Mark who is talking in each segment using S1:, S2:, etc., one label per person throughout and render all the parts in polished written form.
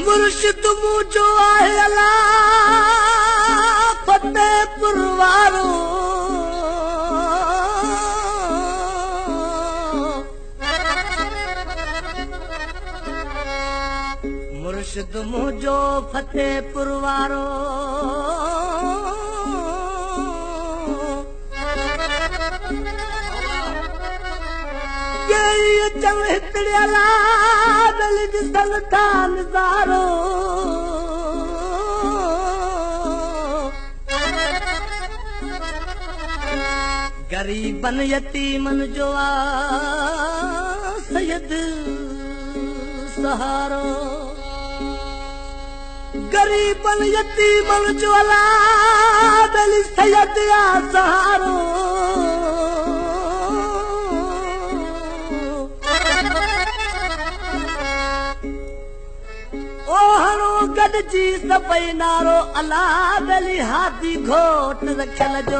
S1: मुर्शिद मुझो आहे अला फतेहपुर वारो मुर्शिद मुझो फतेहपुर वारो चम हितड़े अला दलित संथा नज़ारो गरीबन यतीमन जो आ सैयद सहारो गरीबन यतीमन जो अला दलित सैयद आ सहारो गॾिजी सभई नारो अला दली हाथी घोट रखियल जो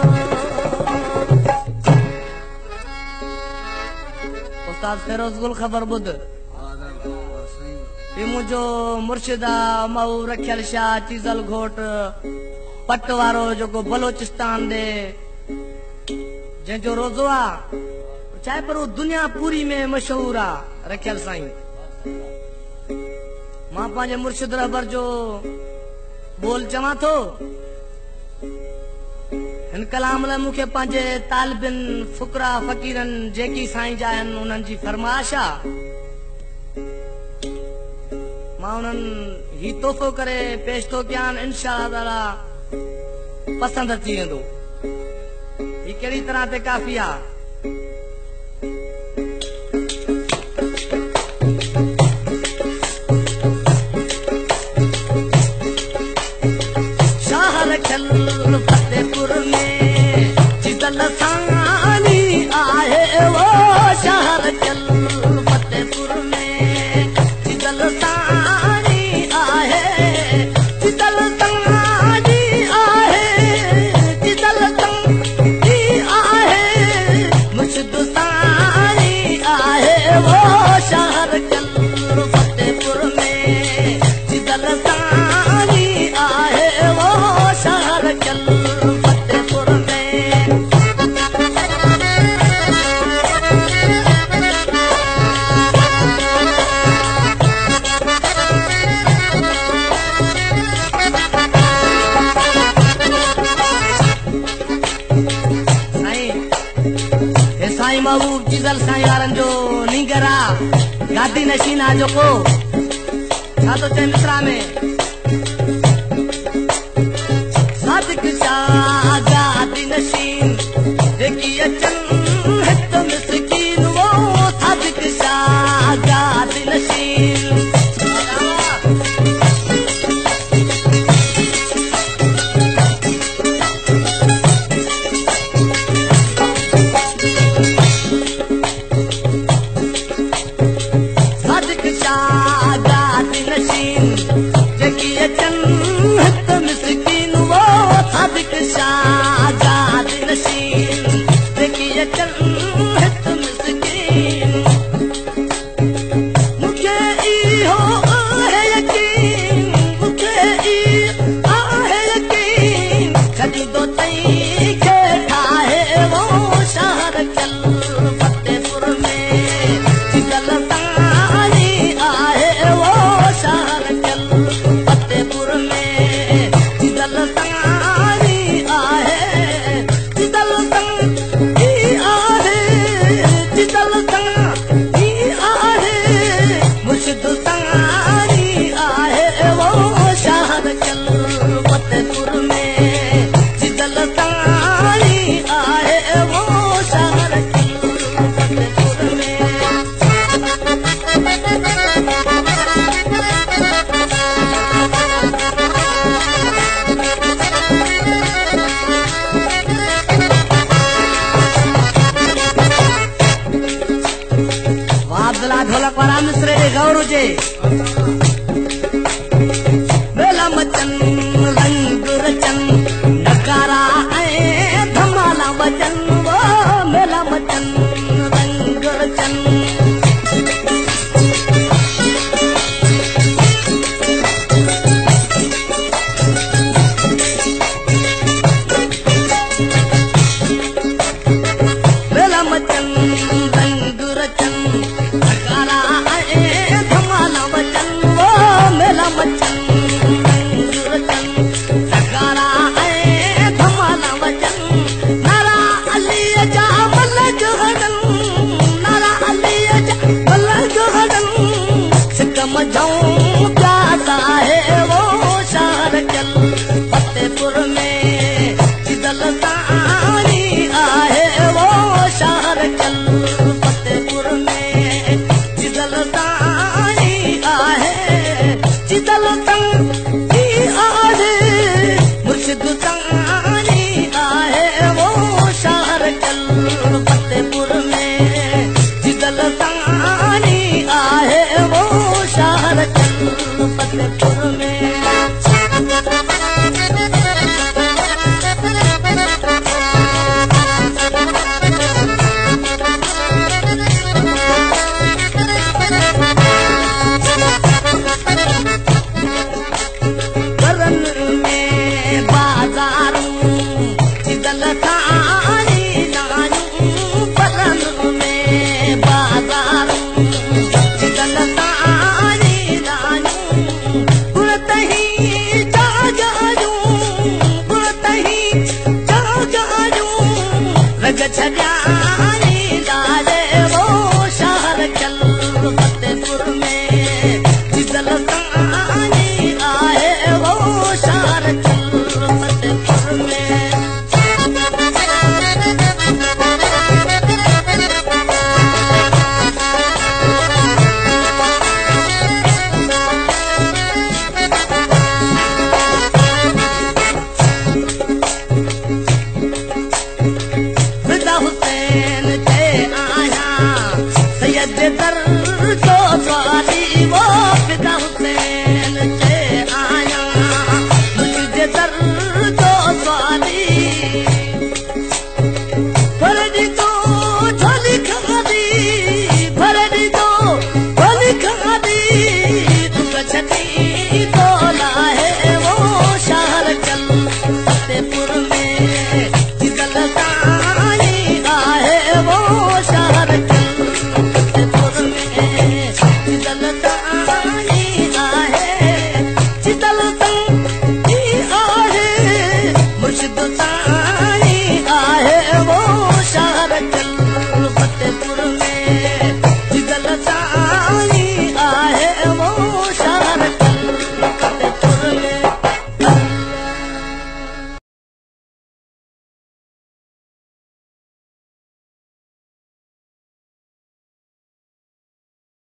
S1: उस्ताद फिरोज गुल ख़बर ॿुध मुंहिंजो मुर्शिदा मऊ रखियल शाह चीज़ल घोट पट वारो जेको बलोचिस्तान ॾे जंहिंजो रोज़ो आहे चाहे पर दुनिया पूरी में मशहूर आहे रखियल साईं मां पंहिंजे मुर्शिद रहबर जो बोल चवां थो हिन कलाम लाइ मूंखे पंहिंजे तालिबिन फुकरा फ़क़ीरनि जेकी साईं जा आहिनि उन्हनि जी फरमाइश आहे मां उन्हनि ही तोहफ़ो करे पेश थो कयां इंशा अल्लाह पसंदि अची वेंदो ही कहिड़ी तरह ते काफ़ी आहे फतेहपुर में जिदल सानी आहे वो शहर चल फतेहपुर में जिदल सानी आहे जिदल सानी आहे जिदल सानी आहे मुर्शिद सानी आहे वो शहर चल फतेहपुर में जिदल सानी आहे वो शहर चल फतेहपुर में साईं महबूब जिदल साईं वारनि जो नींगर आहे गादी नशीन आहे जेको छा थो चए मिसरा में सादिक शाह गादी नशीन जेकी अचनि हिकु मिसकीन वो सादिक शाह गादी नशीन ढोलक वारा मिस्रे जे गौर हुजे